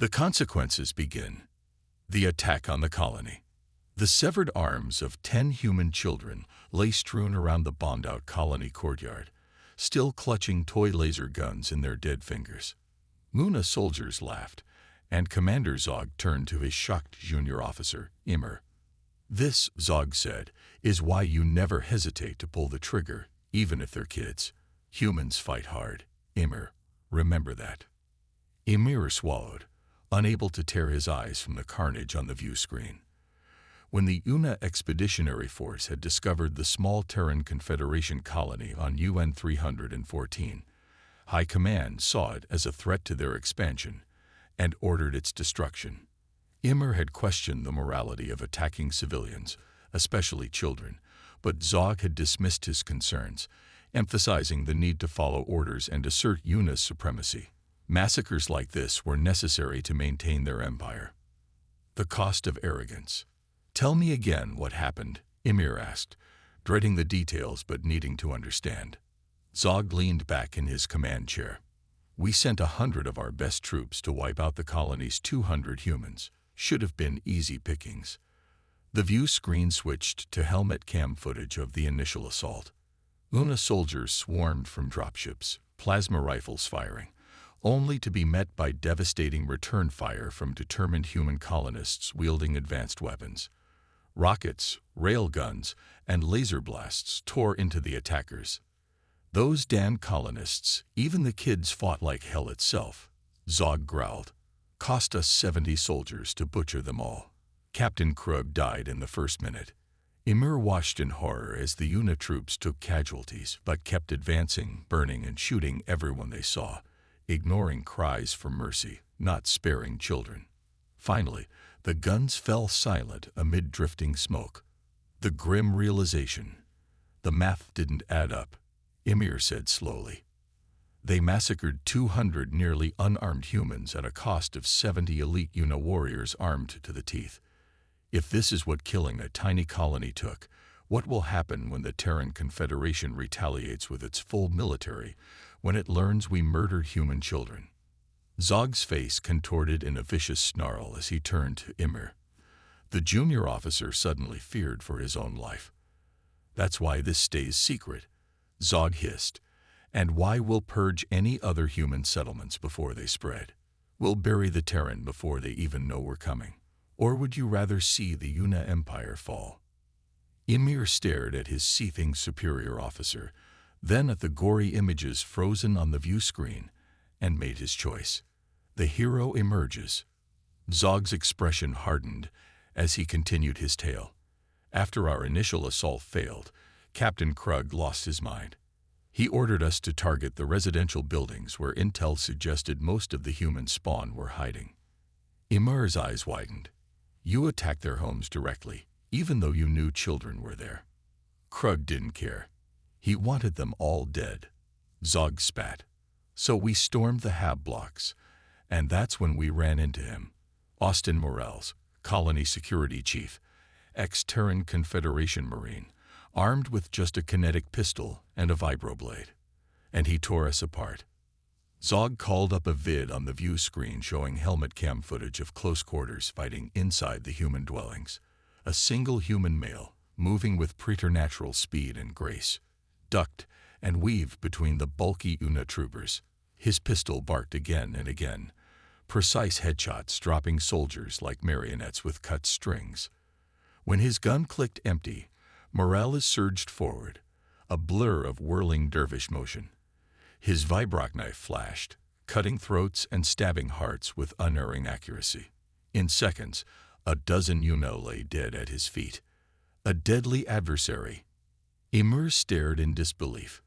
The consequences begin. The attack on the colony. The severed arms of 10 human children lay strewn around the bombed-out colony courtyard, still clutching toy laser guns in their dead fingers. Luna soldiers laughed, and Commander Zog turned to his shocked junior officer, Immer. "This," Zog said, "is why you never hesitate to pull the trigger, even if they're kids. Humans fight hard. Immer, remember that." Ymir swallowed, unable to tear his eyes from the carnage on the view screen. When the Una Expeditionary Force had discovered the small Terran Confederation colony on UN 314, High Command saw it as a threat to their expansion and ordered its destruction. Immer had questioned the morality of attacking civilians, especially children, but Zog had dismissed his concerns, emphasizing the need to follow orders and assert Una's supremacy. Massacres like this were necessary to maintain their empire. The cost of arrogance. "Tell me again what happened," Ymir asked, dreading the details but needing to understand. Zog leaned back in his command chair. "We sent 100 of our best troops to wipe out the colony's 200 humans. Should have been easy pickings." The view screen switched to helmet cam footage of the initial assault. Una soldiers swarmed from dropships, plasma rifles firing, only to be met by devastating return fire from determined human colonists wielding advanced weapons. Rockets, railguns, and laser blasts tore into the attackers. "Those damned colonists, even the kids fought like hell itself," Zog growled. "Cost us 70 soldiers to butcher them all." Captain Krug died in the first minute. Ymir watched in horror as the Una troops took casualties but kept advancing, burning and shooting everyone they saw, ignoring cries for mercy, not sparing children. Finally, the guns fell silent amid drifting smoke. The grim realization. The math didn't add up, Ymir said slowly. They massacred 200 nearly unarmed humans at a cost of 70 elite Una warriors armed to the teeth. If this is what killing a tiny colony took, what will happen when the Terran Confederation retaliates with its full military when it learns we murdered human children? Zog's face contorted in a vicious snarl as he turned to Ymir. The junior officer suddenly feared for his own life. "That's why this stays secret," Zog hissed. "And why we'll purge any other human settlements before they spread. We'll bury the Terran before they even know we're coming. Or would you rather see the Una Empire fall?" Ymir stared at his seething superior officer, then at the gory images frozen on the view screen, and made his choice. The hero emerges. Zog's expression hardened as he continued his tale. "After our initial assault failed, Captain Krug lost his mind. He ordered us to target the residential buildings where intel suggested most of the human spawn were hiding." Ymir's eyes widened. "You attacked their homes directly, even though you knew children were there." Krug didn't care. He wanted them all dead. Zog spat. "So we stormed the hab blocks, and that's when we ran into him. Austin Morales, colony security chief, ex-Terran Confederation Marine, armed with just a kinetic pistol and a vibroblade. And he tore us apart." Zog called up a vid on the view screen showing helmet cam footage of close quarters fighting inside the human dwellings. A single human male, moving with preternatural speed and grace, ducked and weaved between the bulky Una troopers. His pistol barked again and again, precise headshots dropping soldiers like marionettes with cut strings. When his gun clicked empty, Morales surged forward, a blur of whirling dervish motion. His vibrock knife flashed, cutting throats and stabbing hearts with unerring accuracy. In seconds, a dozen Una lay dead at his feet. A deadly adversary. Ymir stared in disbelief.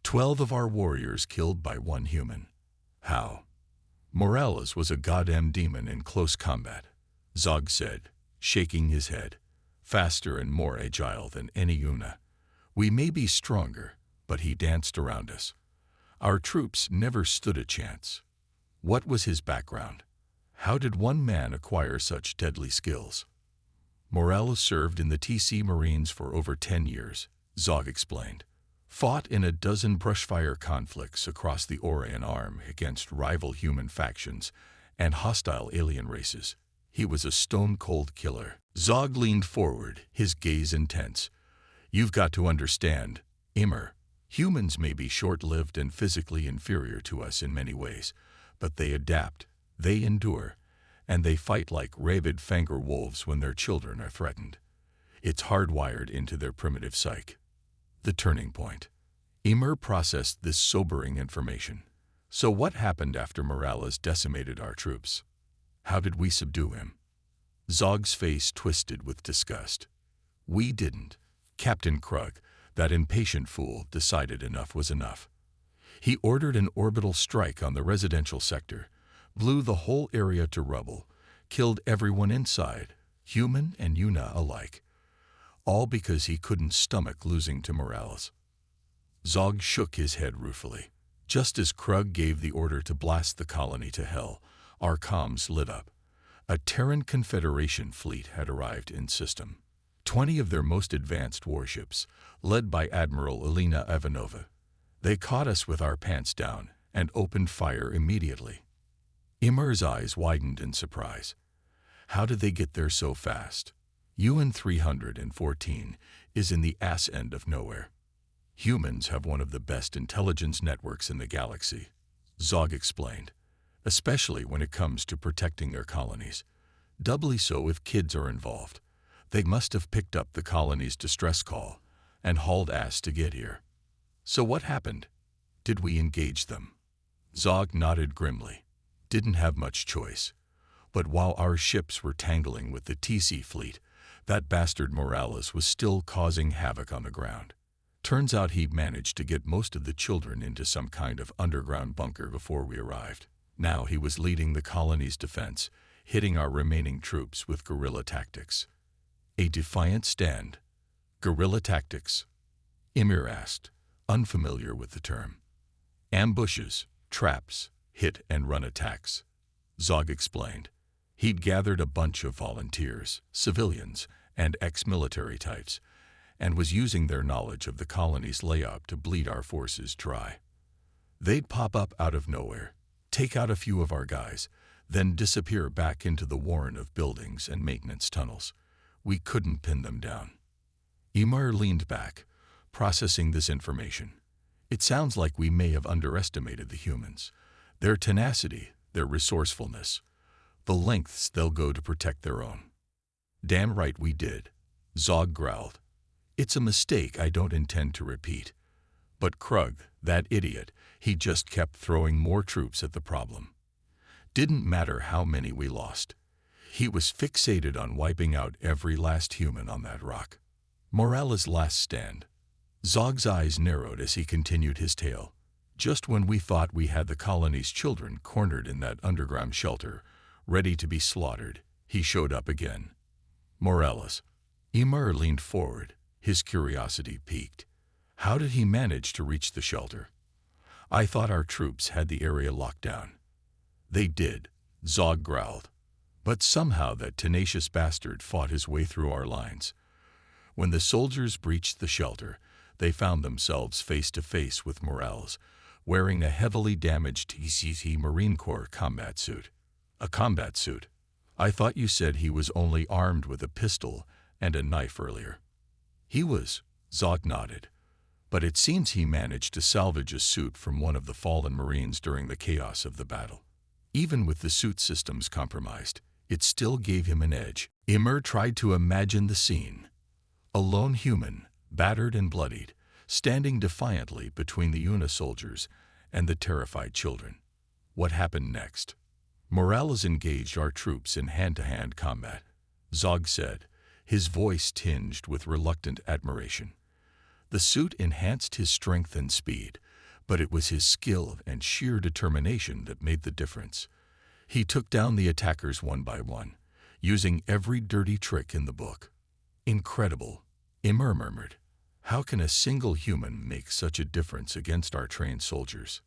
12 of our warriors killed by one human. How? Morales was a goddamn demon in close combat, Zog said, shaking his head. Faster and more agile than any Una. We may be stronger, but he danced around us. Our troops never stood a chance. What was his background? How did one man acquire such deadly skills? Morales served in the TC Marines for over 10 years, Zog explained. Fought in a dozen brushfire conflicts across the Orion Arm against rival human factions and hostile alien races. He was a stone-cold killer. Zog leaned forward, his gaze intense. You've got to understand, Immer. Humans may be short-lived and physically inferior to us in many ways, but they adapt, they endure, and they fight like rabid fangor wolves when their children are threatened. It's hardwired into their primitive psyche. The turning point. Immer processed this sobering information. So what happened after Morales decimated our troops? How did we subdue him? Zog's face twisted with disgust. We didn't. Captain Krug, that impatient fool, decided enough was enough. He ordered an orbital strike on the residential sector, blew the whole area to rubble, killed everyone inside, human and Yuna alike. All because he couldn't stomach losing to Morales. Zog shook his head ruefully. Just as Krug gave the order to blast the colony to hell, our comms lit up. A Terran Confederation fleet had arrived in system. 20 of their most advanced warships, led by Admiral Elena Ivanova. They caught us with our pants down and opened fire immediately. Imer's eyes widened in surprise. How did they get there so fast? UN 314 is in the ass end of nowhere. Humans have one of the best intelligence networks in the galaxy, Zog explained, especially when it comes to protecting their colonies. Doubly so if kids are involved. They must have picked up the colony's distress call and hauled ass to get here. So what happened? Did we engage them? Zog nodded grimly. Didn't have much choice. But while our ships were tangling with the TC fleet, that bastard Morales was still causing havoc on the ground. Turns out he managed to get most of the children into some kind of underground bunker before we arrived. Now he was leading the colony's defense, hitting our remaining troops with guerrilla tactics. A defiant stand. Guerrilla tactics? Ymir asked, unfamiliar with the term. Ambushes, traps, hit-and-run attacks, Zog explained. He'd gathered a bunch of volunteers, civilians, and ex-military types, and was using their knowledge of the colony's layout to bleed our forces dry. They'd pop up out of nowhere, take out a few of our guys, then disappear back into the warren of buildings and maintenance tunnels. We couldn't pin them down. Ymir leaned back, processing this information. It sounds like we may have underestimated the humans. Their tenacity, their resourcefulness, the lengths they'll go to protect their own. Damn right we did, Zog growled. It's a mistake I don't intend to repeat. But Krug, that idiot, he just kept throwing more troops at the problem. Didn't matter how many we lost. He was fixated on wiping out every last human on that rock. Morales' last stand. Zog's eyes narrowed as he continued his tale. Just when we thought we had the colony's children cornered in that underground shelter, ready to be slaughtered, he showed up again. Morales. Ymir leaned forward, his curiosity piqued. How did he manage to reach the shelter? I thought our troops had the area locked down. They did, Zog growled. But somehow that tenacious bastard fought his way through our lines. When the soldiers breached the shelter, they found themselves face to face with Morales, wearing a heavily damaged TCC Marine Corps combat suit. A combat suit? I thought you said he was only armed with a pistol and a knife earlier. He was, Zog nodded. But it seems he managed to salvage a suit from one of the fallen Marines during the chaos of the battle. Even with the suit systems compromised, it still gave him an edge. Ymir tried to imagine the scene. A lone human, battered and bloodied, standing defiantly between the Una soldiers and the terrified children. What happened next? Morales engaged our troops in hand-to-hand combat, Zog said, his voice tinged with reluctant admiration. The suit enhanced his strength and speed, but it was his skill and sheer determination that made the difference. He took down the attackers one by one, using every dirty trick in the book. Incredible, Ymir murmured. How can a single human make such a difference against our trained soldiers?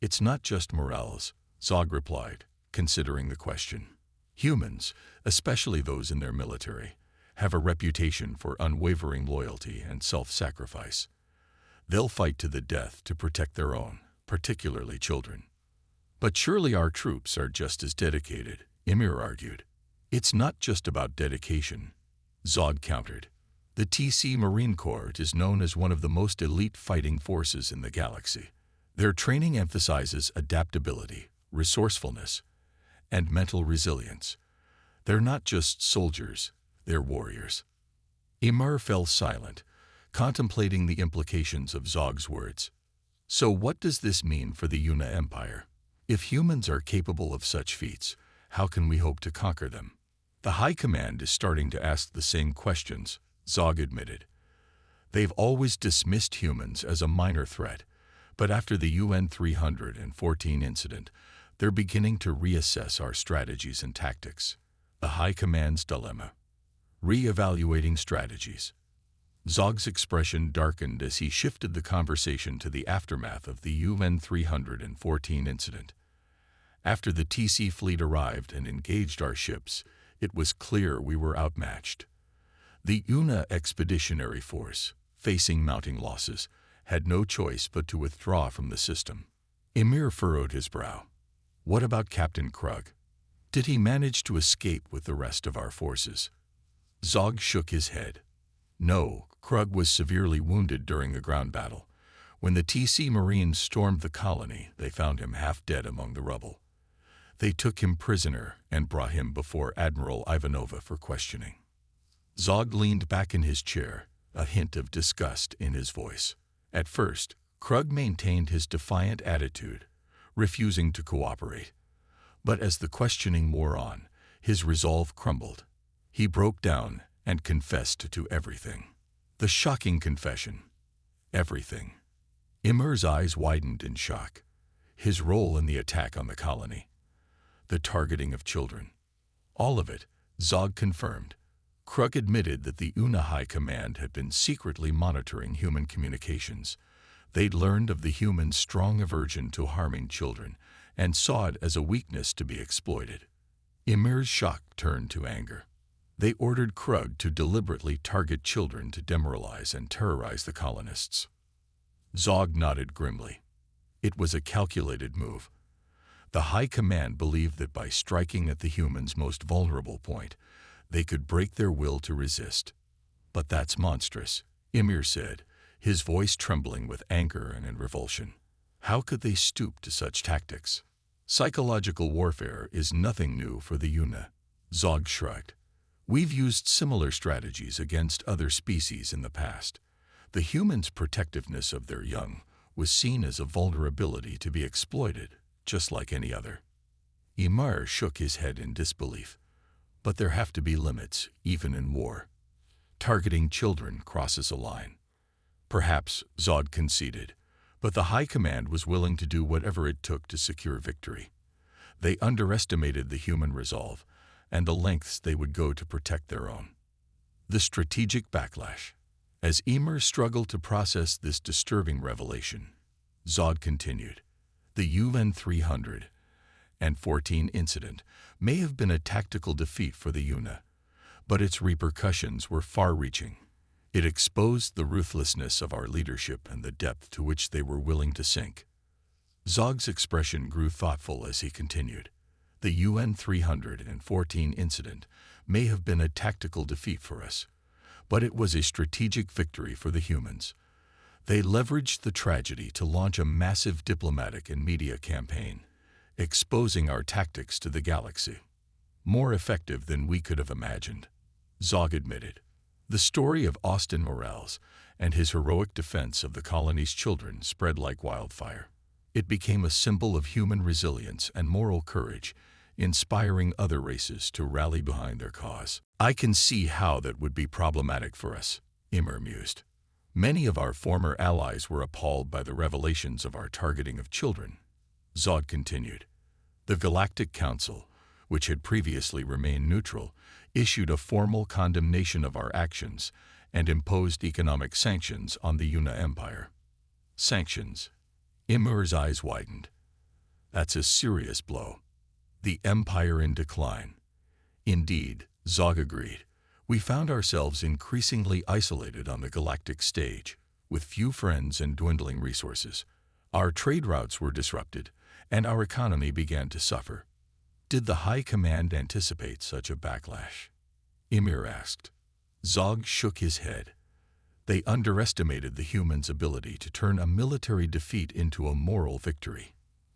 It's not just Morales, Zog replied, considering the question. Humans, especially those in their military, have a reputation for unwavering loyalty and self-sacrifice. They'll fight to the death to protect their own, particularly children. But surely our troops are just as dedicated, Ymir argued. It's not just about dedication, Zog countered. The TC Marine Corps is known as one of the most elite fighting forces in the galaxy. Their training emphasizes adaptability, resourcefulness, and mental resilience. They're not just soldiers, they're warriors. Ymir fell silent, contemplating the implications of Zog's words. So what does this mean for the Una Empire? If humans are capable of such feats, how can we hope to conquer them? The High Command is starting to ask the same questions, Zog admitted. They've always dismissed humans as a minor threat, but after the UN 314 incident, they're beginning to reassess our strategies and tactics. The High Command's dilemma. Re-evaluating strategies. Zog's expression darkened as he shifted the conversation to the aftermath of the UN 314 incident. After the TC fleet arrived and engaged our ships, it was clear we were outmatched. The Una Expeditionary Force, facing mounting losses, had no choice but to withdraw from the system. Ymir furrowed his brow. What about Captain Krug? Did he manage to escape with the rest of our forces? Zog shook his head. No, Krug was severely wounded during a ground battle. When the TC Marines stormed the colony, they found him half dead among the rubble. They took him prisoner and brought him before Admiral Ivanova for questioning. Zog leaned back in his chair, a hint of disgust in his voice. At first, Krug maintained his defiant attitude, refusing to cooperate. But as the questioning wore on, his resolve crumbled. He broke down and confessed to everything. The shocking confession. Everything. Ymir's eyes widened in shock. His role in the attack on the colony. The targeting of children. All of it, Zog confirmed. Krug admitted that the Una High Command had been secretly monitoring human communications. They'd learned of the humans' strong aversion to harming children and saw it as a weakness to be exploited. Ymir's shock turned to anger. They ordered Krug to deliberately target children to demoralize and terrorize the colonists. Zog nodded grimly. It was a calculated move. The High Command believed that by striking at the humans' most vulnerable point, they could break their will to resist. But that's monstrous, Ymir said, his voice trembling with anger and in revulsion. How could they stoop to such tactics? Psychological warfare is nothing new for the Una. Zog shrugged. We've used similar strategies against other species in the past. The humans' protectiveness of their young was seen as a vulnerability to be exploited, just like any other. Ymir shook his head in disbelief. But there have to be limits, even in war. Targeting children crosses a line. Perhaps, Zog conceded, but the High Command was willing to do whatever it took to secure victory. They underestimated the human resolve and the lengths they would go to protect their own. The strategic backlash. As Ymir struggled to process this disturbing revelation, Zog continued. The UN 314 incident may have been a tactical defeat for the Una, but its repercussions were far-reaching. It exposed the ruthlessness of our leadership and the depth to which they were willing to sink. Zog's expression grew thoughtful as he continued. The UN 314 incident may have been a tactical defeat for us, but it was a strategic victory for the humans. They leveraged the tragedy to launch a massive diplomatic and media campaign, exposing our tactics to the galaxy. More effective than we could have imagined, Zog admitted. The story of Austin Morales and his heroic defense of the colony's children spread like wildfire. It became a symbol of human resilience and moral courage, inspiring other races to rally behind their cause. I can see how that would be problematic for us, Ymir mused. Many of our former allies were appalled by the revelations of our targeting of children. Zog continued. The Galactic Council, which had previously remained neutral, issued a formal condemnation of our actions and imposed economic sanctions on the Una Empire. Sanctions. Ymir's eyes widened. That's a serious blow. The Empire in decline. Indeed, Zog agreed. We found ourselves increasingly isolated on the galactic stage, with few friends and dwindling resources. Our trade routes were disrupted, and our economy began to suffer. Did the High Command anticipate such a backlash? Ymir asked. Zog shook his head. They underestimated the humans' ability to turn a military defeat into a moral victory.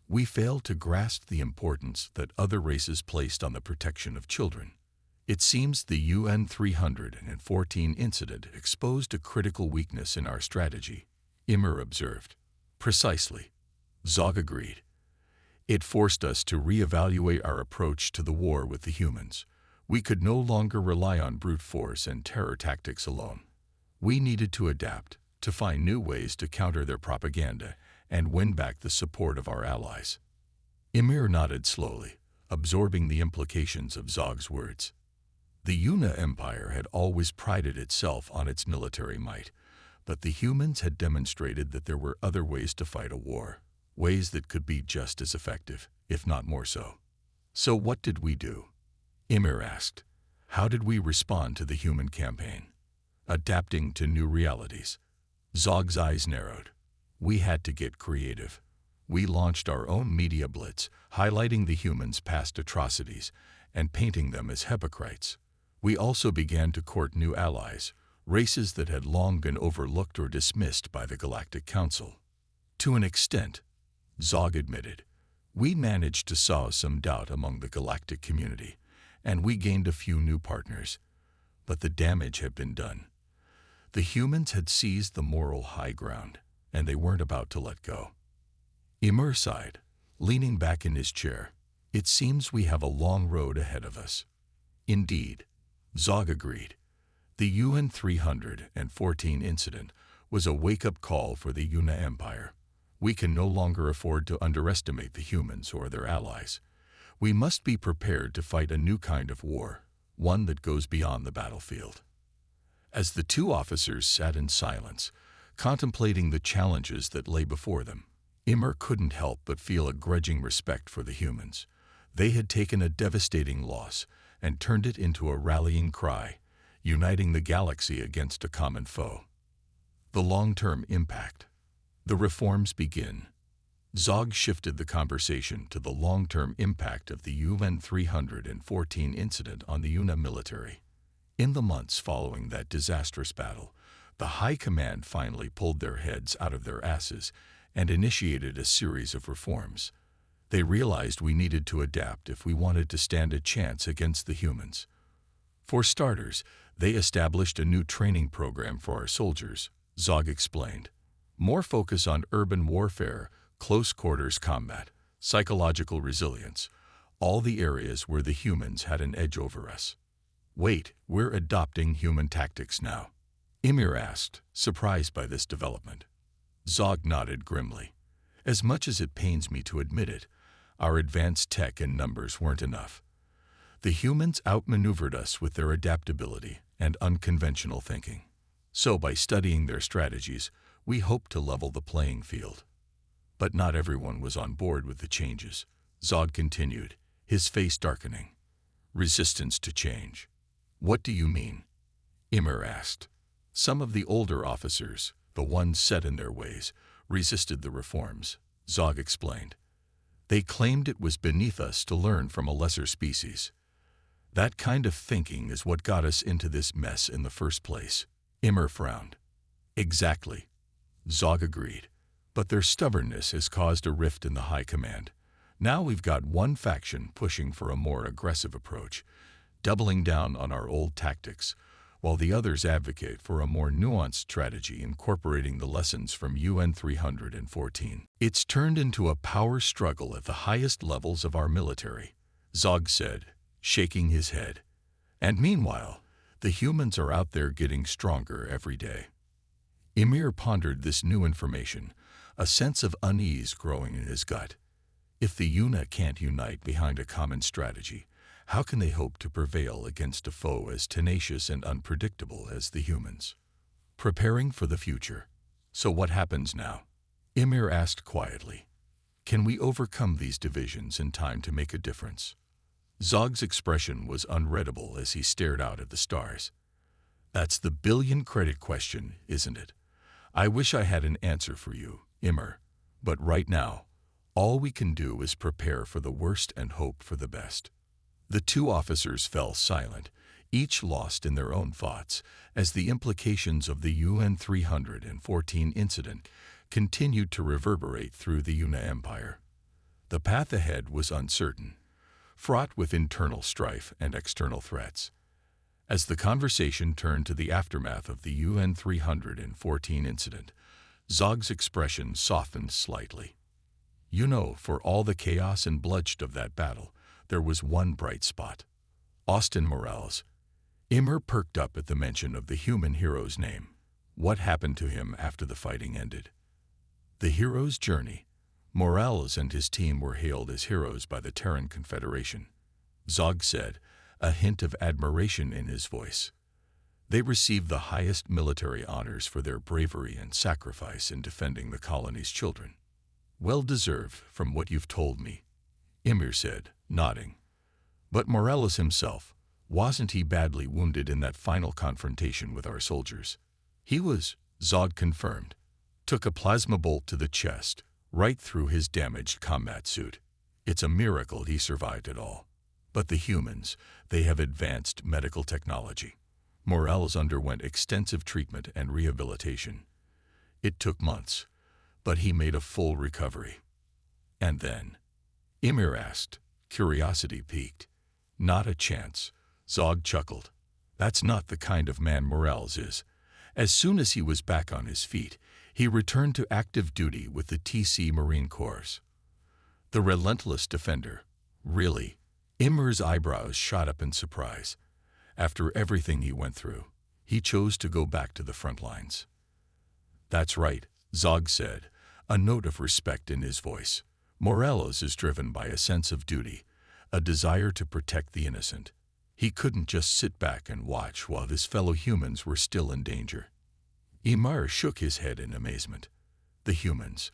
We failed to grasp the importance that other races placed on the protection of children. It seems the UN 314 incident exposed a critical weakness in our strategy, Ymir observed. Precisely. Zog agreed. It forced us to reevaluate our approach to the war with the humans. We could no longer rely on brute force and terror tactics alone. We needed to adapt, to find new ways to counter their propaganda and win back the support of our allies. Ymir nodded slowly, absorbing the implications of Zog's words. The Una Empire had always prided itself on its military might, but the humans had demonstrated that there were other ways to fight a war, ways that could be just as effective, if not more so. So what did we do? Ymir asked. How did we respond to the human campaign? Adapting to new realities. Zog's eyes narrowed. We had to get creative. We launched our own media blitz, highlighting the humans' past atrocities and painting them as hypocrites. We also began to court new allies, races that had long been overlooked or dismissed by the Galactic Council. To an extent, Zog admitted, we managed to sow some doubt among the galactic community, and we gained a few new partners. But the damage had been done. The humans had seized the moral high ground, and they weren't about to let go. Ymir sighed, leaning back in his chair. It seems we have a long road ahead of us. Indeed, Zog agreed. The UN 314 incident was a wake-up call for the Una Empire. We can no longer afford to underestimate the humans or their allies. We must be prepared to fight a new kind of war, one that goes beyond the battlefield. As the two officers sat in silence, contemplating the challenges that lay before them, Ymir couldn't help but feel a grudging respect for the humans. They had taken a devastating loss and turned it into a rallying cry, uniting the galaxy against a common foe. The long-term impact. The reforms begin. Zog shifted the conversation to the long-term impact of the UN 314 incident on the Una military. In the months following that disastrous battle, the High Command finally pulled their heads out of their asses and initiated a series of reforms. They realized we needed to adapt if we wanted to stand a chance against the humans. For starters, they established a new training program for our soldiers, Zog explained. More focus on urban warfare, close quarters combat, psychological resilience, all the areas where the humans had an edge over us. Wait, we're adopting human tactics now? Ymir asked, surprised by this development. Zog nodded grimly. As much as it pains me to admit it, our advanced tech and numbers weren't enough. The humans outmaneuvered us with their adaptability and unconventional thinking. So by studying their strategies, we hoped to level the playing field. But not everyone was on board with the changes. Zog continued, his face darkening. Resistance to change. What do you mean? Ymir asked. Some of the older officers, the ones set in their ways, resisted the reforms, Zog explained. They claimed it was beneath us to learn from a lesser species. That kind of thinking is what got us into this mess in the first place. Ymir frowned. Exactly. Zog agreed. But their stubbornness has caused a rift in the High Command. Now we've got one faction pushing for a more aggressive approach, doubling down on our old tactics, while the others advocate for a more nuanced strategy incorporating the lessons from UN 314. It's turned into a power struggle at the highest levels of our military, Zog said, shaking his head. And meanwhile, the humans are out there getting stronger every day. Ymir pondered this new information, a sense of unease growing in his gut. If the Una can't unite behind a common strategy, how can they hope to prevail against a foe as tenacious and unpredictable as the humans? Preparing for the future. So what happens now? Ymir asked quietly. Can we overcome these divisions in time to make a difference? Zog's expression was unreadable as he stared out at the stars. That's the billion-credit question, isn't it? I wish I had an answer for you, Ymir, but right now, All we can do is prepare for the worst and hope for the best." The two officers fell silent, each lost in their own thoughts, as the implications of the UN-314 incident continued to reverberate through the Una Empire. The path ahead was uncertain, fraught with internal strife and external threats. As the conversation turned to the aftermath of the UN-314 incident, Zog's expression softened slightly. "You know, for all the chaos and bloodshed of that battle, there was one bright spot. Austin Morales." Immer perked up at the mention of the human hero's name. What happened to him after the fighting ended? The hero's journey. Morales and his team were hailed as heroes by the Terran Confederation, Zog said, a hint of admiration in his voice. They received the highest military honors for their bravery and sacrifice in defending the colony's children. "Well deserved, from what you've told me," Immer said, nodding. "But Morales himself, wasn't he badly wounded in that final confrontation with our soldiers?" "He was," Zog confirmed. "Took a plasma bolt to the chest, right through his damaged combat suit. It's a miracle he survived it all. But the humans, they have advanced medical technology. Morales underwent extensive treatment and rehabilitation. It took months, but he made a full recovery." "And then?" Immer asked, curiosity piqued. "Not a chance," Zog chuckled. "That's not the kind of man Morales is. As soon as he was back on his feet, he returned to active duty with the TC Marine Corps. The relentless defender. Really?" Immer's eyebrows shot up in surprise. After everything he went through, he chose to go back to the front lines. "That's right," Zog said, a note of respect in his voice. "Morales is driven by a sense of duty, a desire to protect the innocent. He couldn't just sit back and watch while his fellow humans were still in danger." Immer shook his head in amazement. "The humans,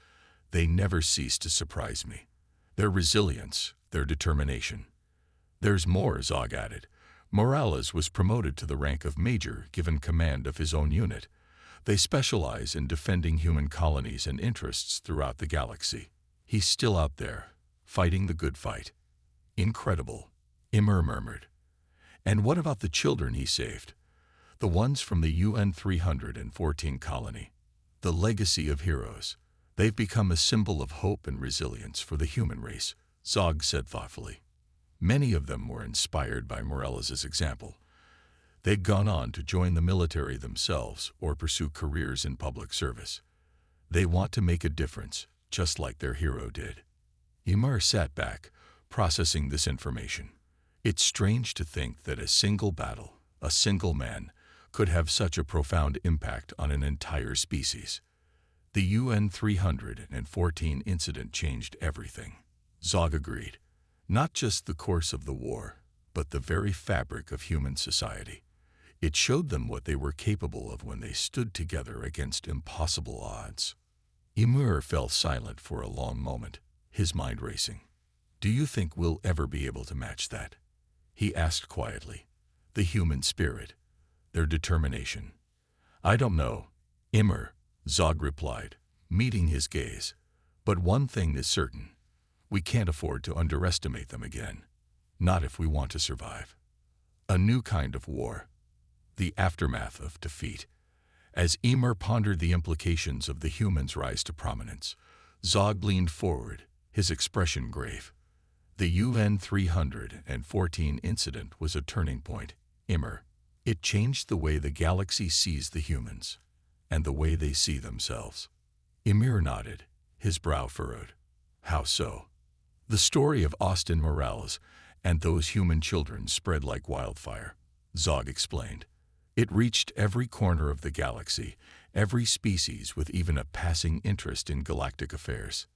they never cease to surprise me. Their resilience, their determination." "There's more," Zog added. "Morales was promoted to the rank of major, given command of his own unit. They specialize in defending human colonies and interests throughout the galaxy. He's still out there, fighting the good fight." "Incredible," Immer murmured. "And what about the children he saved? The ones from the UN-314 colony? The legacy of heroes. They've become a symbol of hope and resilience for the human race," Zog said thoughtfully. "Many of them were inspired by Morales' example. They'd gone on to join the military themselves or pursue careers in public service. They want to make a difference, just like their hero did." Immer sat back, processing this information. It's strange to think that a single battle, a single man, could have such a profound impact on an entire species. The UN-314 incident changed everything, Zog agreed. Not just the course of the war, but the very fabric of human society. It showed them what they were capable of when they stood together against impossible odds. Immer fell silent for a long moment, his mind racing. "Do you think we'll ever be able to match that?" he asked quietly. "The human spirit, their determination." "I don't know, Immer," Zog replied, meeting his gaze. "But one thing is certain. We can't afford to underestimate them again. Not if we want to survive." A new kind of war. The aftermath of defeat. As Immer pondered the implications of the humans' rise to prominence, Zog leaned forward, his expression grave. "The UN-314 incident was a turning point, Immer. It changed the way the galaxy sees the humans, and the way they see themselves." Immer nodded, his brow furrowed. "How so?" "The story of Austin Morales and those human children spread like wildfire," Zog explained. "It reached every corner of the galaxy, every species with even a passing interest in galactic affairs."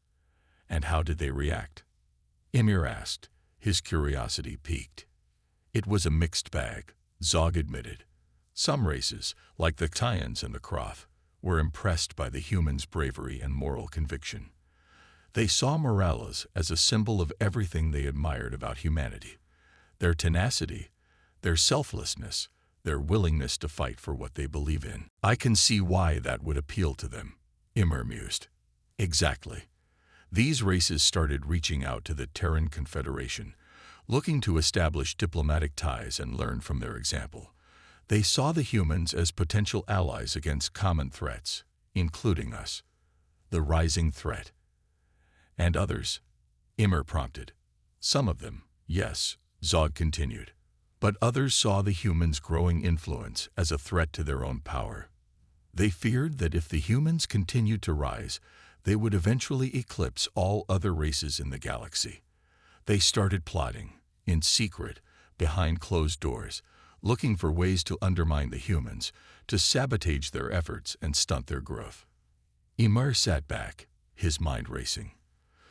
"And how did they react?" Immer asked, his curiosity piqued. "It was a mixed bag," Zog admitted. "Some races, like the Tyans and the Kroth, were impressed by the humans' bravery and moral conviction. They saw Morales as a symbol of everything they admired about humanity: their tenacity, their selflessness, their willingness to fight for what they believe in." "I can see why that would appeal to them," Immer mused. "Exactly. These races started reaching out to the Terran Confederation, looking to establish diplomatic ties and learn from their example. They saw the humans as potential allies against common threats, including us. The rising threat. And others? Immer prompted. Some of them, yes, Zog continued. But others saw the humans' growing influence as a threat to their own power. They feared that if the humans continued to rise, they would eventually eclipse all other races in the galaxy. They started plotting, in secret, behind closed doors, looking for ways to undermine the humans, to sabotage their efforts and stunt their growth. Immer sat back, his mind racing.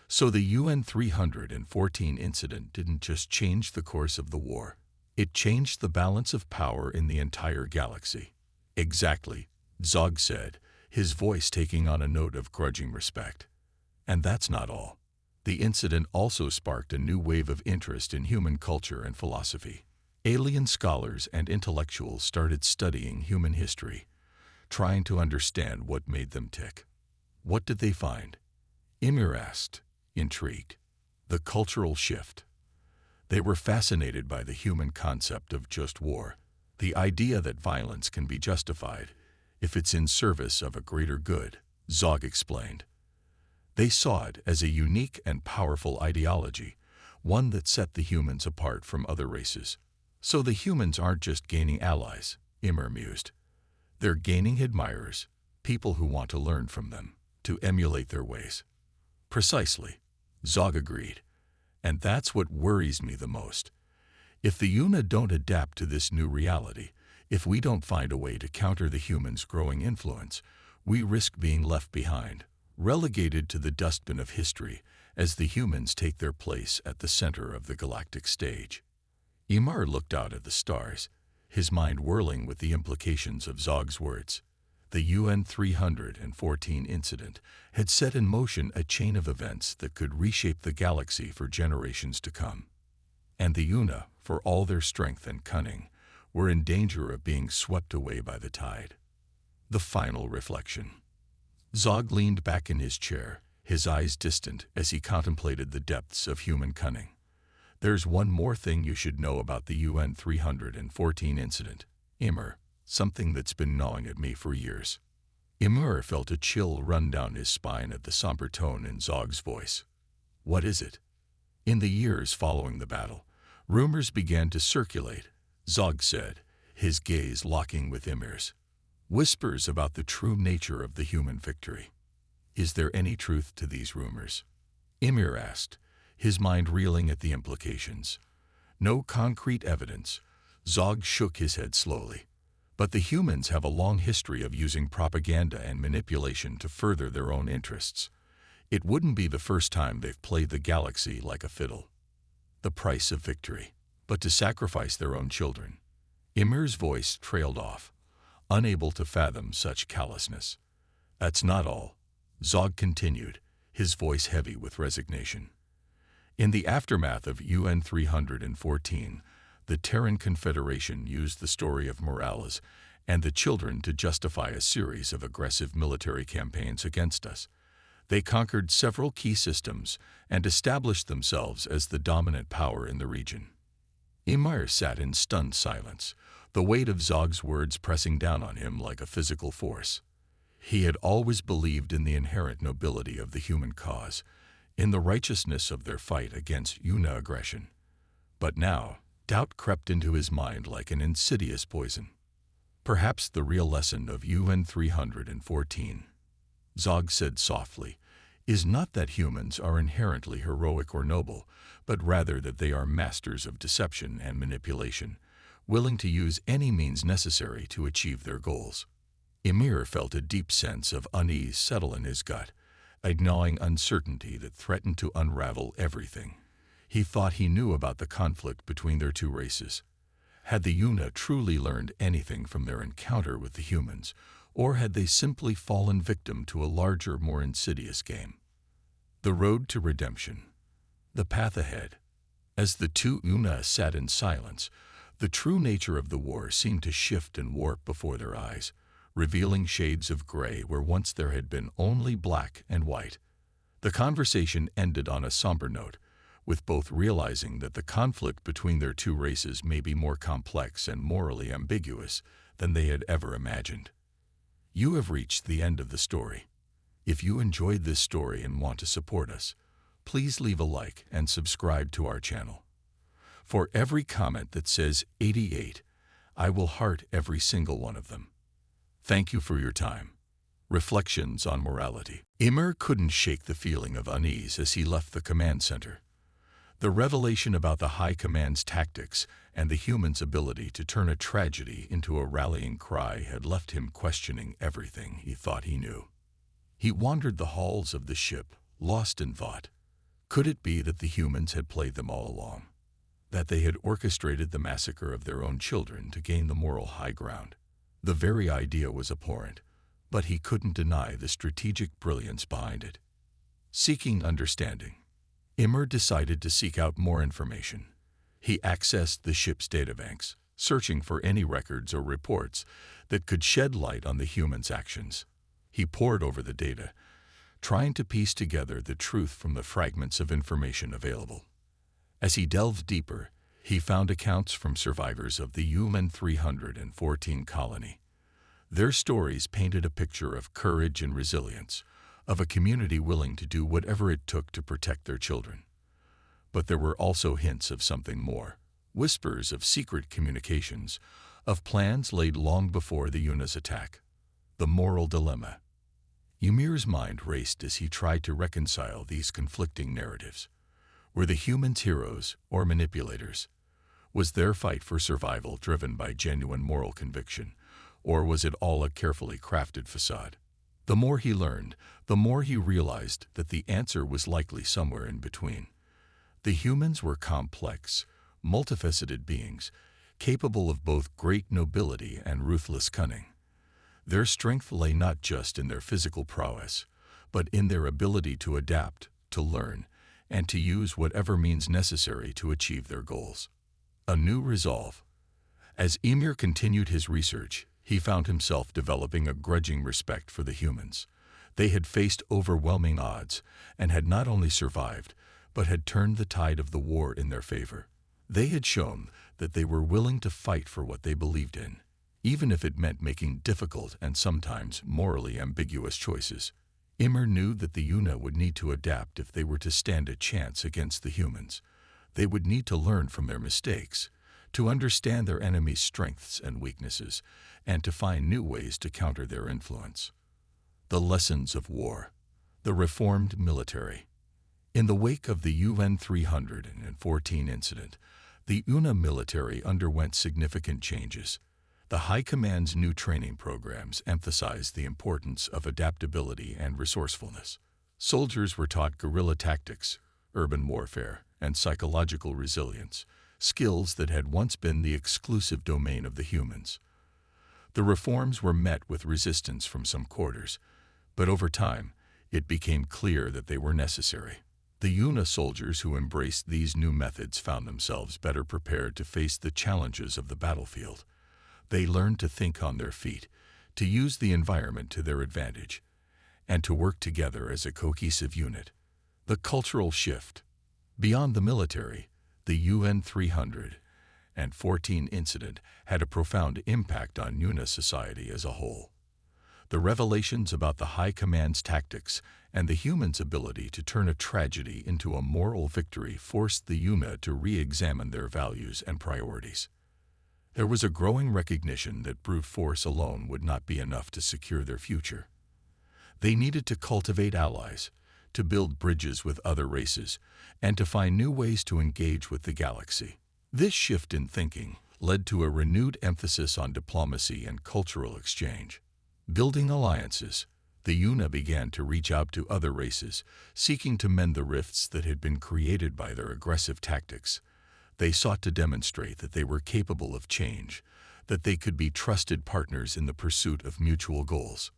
So the UN 314 incident didn't just change the course of the war. It changed the balance of power in the entire galaxy. Exactly, Zog said, his voice taking on a note of grudging respect. And that's not all. The incident also sparked a new wave of interest in human culture and philosophy. Alien scholars and intellectuals started studying human history, trying to understand what made them tick. What did they find? Immer asked, intrigued. The cultural shift. They were fascinated by the human concept of just war, the idea that violence can be justified if it's in service of a greater good, Zog explained. They saw it as a unique and powerful ideology, one that set the humans apart from other races. So the humans aren't just gaining allies, Immer mused. They're gaining admirers, people who want to learn from them, to emulate their ways. Precisely, Zog agreed. And that's what worries me the most. If the UNA don't adapt to this new reality, if we don't find a way to counter the humans' growing influence, we risk being left behind, relegated to the dustbin of history as the humans take their place at the center of the galactic stage. Immer looked out at the stars, his mind whirling with the implications of Zog's words. The UN 314 incident had set in motion a chain of events that could reshape the galaxy for generations to come. And the UNA, for all their strength and cunning, were in danger of being swept away by the tide. The final reflection. Zog leaned back in his chair, his eyes distant as he contemplated the depths of human cunning. There's one more thing you should know about the UN 314 incident, Immer, something that's been gnawing at me for years. Immer felt a chill run down his spine at the somber tone in Zog's voice. What is it? In the years following the battle, rumors began to circulate, Zog said, his gaze locking with Immer's. Whispers about the true nature of the human victory. Is there any truth to these rumors? Immer asked, his mind reeling at the implications. No concrete evidence. Zog shook his head slowly. But the humans have a long history of using propaganda and manipulation to further their own interests. It wouldn't be the first time they've played the galaxy like a fiddle. The price of victory, but to sacrifice their own children. Immer's voice trailed off, unable to fathom such callousness. That's not all, Zog continued, his voice heavy with resignation. In the aftermath of UN 314, the Terran Confederation used the story of Morales and the children to justify a series of aggressive military campaigns against us. They conquered several key systems and established themselves as the dominant power in the region. Immer sat in stunned silence, the weight of Zog's words pressing down on him like a physical force. He had always believed in the inherent nobility of the human cause, in the righteousness of their fight against UNA aggression. But now, doubt crept into his mind like an insidious poison. Perhaps the real lesson of UN 314, Zog said softly, is not that humans are inherently heroic or noble, but rather that they are masters of deception and manipulation, willing to use any means necessary to achieve their goals. Immer felt a deep sense of unease settle in his gut, a gnawing uncertainty that threatened to unravel everything. He thought he knew about the conflict between their two races. Had the UNA truly learned anything from their encounter with the humans, or had they simply fallen victim to a larger, more insidious game? The road to redemption. The path ahead. As the two UNA sat in silence, the true nature of the war seemed to shift and warp before their eyes, revealing shades of gray where once there had been only black and white. The conversation ended on a somber note, with both realizing that the conflict between their two races may be more complex and morally ambiguous than they had ever imagined. You have reached the end of the story. If you enjoyed this story and want to support us, please leave a like and subscribe to our channel. For every comment that says 88, I will heart every single one of them. Thank you for your time. Reflections on morality. Immer couldn't shake the feeling of unease as he left the command center. The revelation about the High Command's tactics and the humans' ability to turn a tragedy into a rallying cry had left him questioning everything he thought he knew. He wandered the halls of the ship, lost in thought. Could it be that the humans had played them all along? That they had orchestrated the massacre of their own children to gain the moral high ground? The very idea was abhorrent, but he couldn't deny the strategic brilliance behind it. Seeking understanding, Immer decided to seek out more information. He accessed the ship's databanks, searching for any records or reports that could shed light on the humans' actions. He pored over the data, trying to piece together the truth from the fragments of information available. As he delved deeper, he found accounts from survivors of the UN-314 colony. Their stories painted a picture of courage and resilience, of a community willing to do whatever it took to protect their children. But there were also hints of something more, whispers of secret communications, of plans laid long before the UNA's attack. The moral dilemma. Ymir's mind raced as he tried to reconcile these conflicting narratives. Were the humans heroes or manipulators? Was their fight for survival driven by genuine moral conviction, or was it all a carefully crafted facade? The more he learned, the more he realized that the answer was likely somewhere in between. The humans were complex, multifaceted beings, capable of both great nobility and ruthless cunning. Their strength lay not just in their physical prowess, but in their ability to adapt, to learn, and to use whatever means necessary to achieve their goals. A new resolve. As Ymir continued his research, he found himself developing a grudging respect for the humans. They had faced overwhelming odds and had not only survived, but had turned the tide of the war in their favor. They had shown that they were willing to fight for what they believed in, even if it meant making difficult and sometimes morally ambiguous choices. Ymir knew that the UNA would need to adapt if they were to stand a chance against the humans. They would need to learn from their mistakes, to understand their enemy's strengths and weaknesses, and to find new ways to counter their influence. The lessons of war. The reformed military. In the wake of the UN-314 incident, the UNA military underwent significant changes. The High Command's new training programs emphasized the importance of adaptability and resourcefulness. Soldiers were taught guerrilla tactics, urban warfare, and psychological resilience, skills that had once been the exclusive domain of the humans. The reforms were met with resistance from some quarters, but over time, it became clear that they were necessary. The UNA soldiers who embraced these new methods found themselves better prepared to face the challenges of the battlefield. They learned to think on their feet, to use the environment to their advantage, and to work together as a cohesive unit. The cultural shift. Beyond the military, the UN-314 incident had a profound impact on UNA society as a whole. The revelations about the High Command's tactics and the humans' ability to turn a tragedy into a moral victory forced the UNA to re-examine their values and priorities. There was a growing recognition that brute force alone would not be enough to secure their future. They needed to cultivate allies, to build bridges with other races, and to find new ways to engage with the galaxy. This shift in thinking led to a renewed emphasis on diplomacy and cultural exchange. Building alliances, the UNA began to reach out to other races, seeking to mend the rifts that had been created by their aggressive tactics. They sought to demonstrate that they were capable of change, that they could be trusted partners in the pursuit of mutual goals.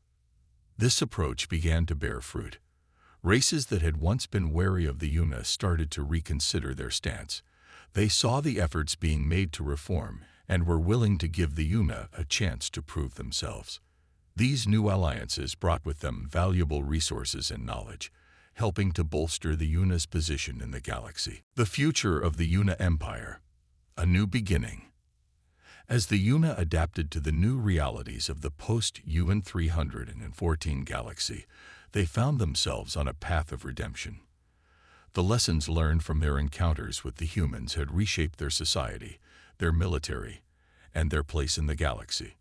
This approach began to bear fruit. Races that had once been wary of the UNA started to reconsider their stance. They saw the efforts being made to reform and were willing to give the UNA a chance to prove themselves. These new alliances brought with them valuable resources and knowledge, helping to bolster the Yuna's position in the galaxy. The future of the Yuna Empire, a new beginning. As the Yuna adapted to the new realities of the post-UN 314 galaxy, they found themselves on a path of redemption. The lessons learned from their encounters with the humans had reshaped their society, their military, and their place in the galaxy.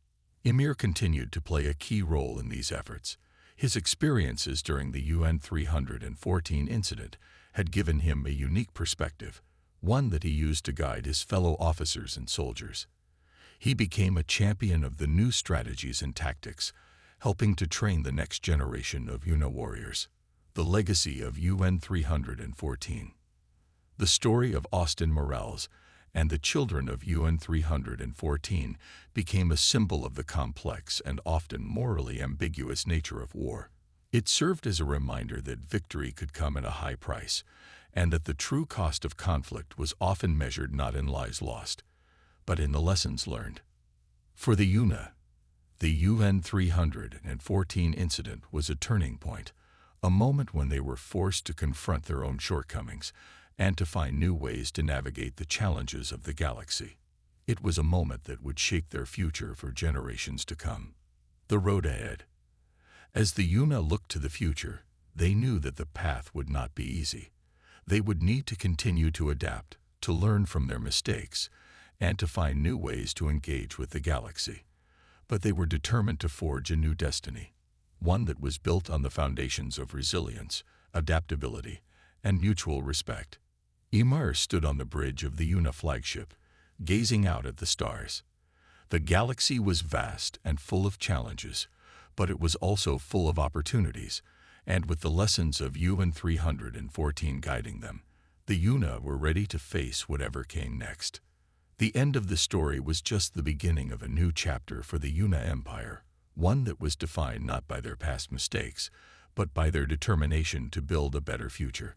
Ymir continued to play a key role in these efforts. His experiences during the UN 314 incident had given him a unique perspective, one that he used to guide his fellow officers and soldiers. He became a champion of the new strategies and tactics, helping to train the next generation of Yuna warriors. The legacy of UN 314. The story of Austin Morales and the children of UN 314 became a symbol of the complex and often morally ambiguous nature of war. It served as a reminder that victory could come at a high price, and that the true cost of conflict was often measured not in lives lost, but in the lessons learned. For the Yuna, the UN 314 incident was a turning point, a moment when they were forced to confront their own shortcomings and to find new ways to navigate the challenges of the galaxy. It was a moment that would shape their future for generations to come. The road ahead. As the Yuna looked to the future, they knew that the path would not be easy. They would need to continue to adapt, to learn from their mistakes, and to find new ways to engage with the galaxy. But they were determined to forge a new destiny, one that was built on the foundations of resilience, adaptability, and mutual respect. Ymir stood on the bridge of the Yuna flagship, gazing out at the stars. The galaxy was vast and full of challenges, but it was also full of opportunities, and with the lessons of UN 314 guiding them, the Yuna were ready to face whatever came next. The end of the story was just the beginning of a new chapter for the Yuna Empire, one that was defined not by their past mistakes, but by their determination to build a better future.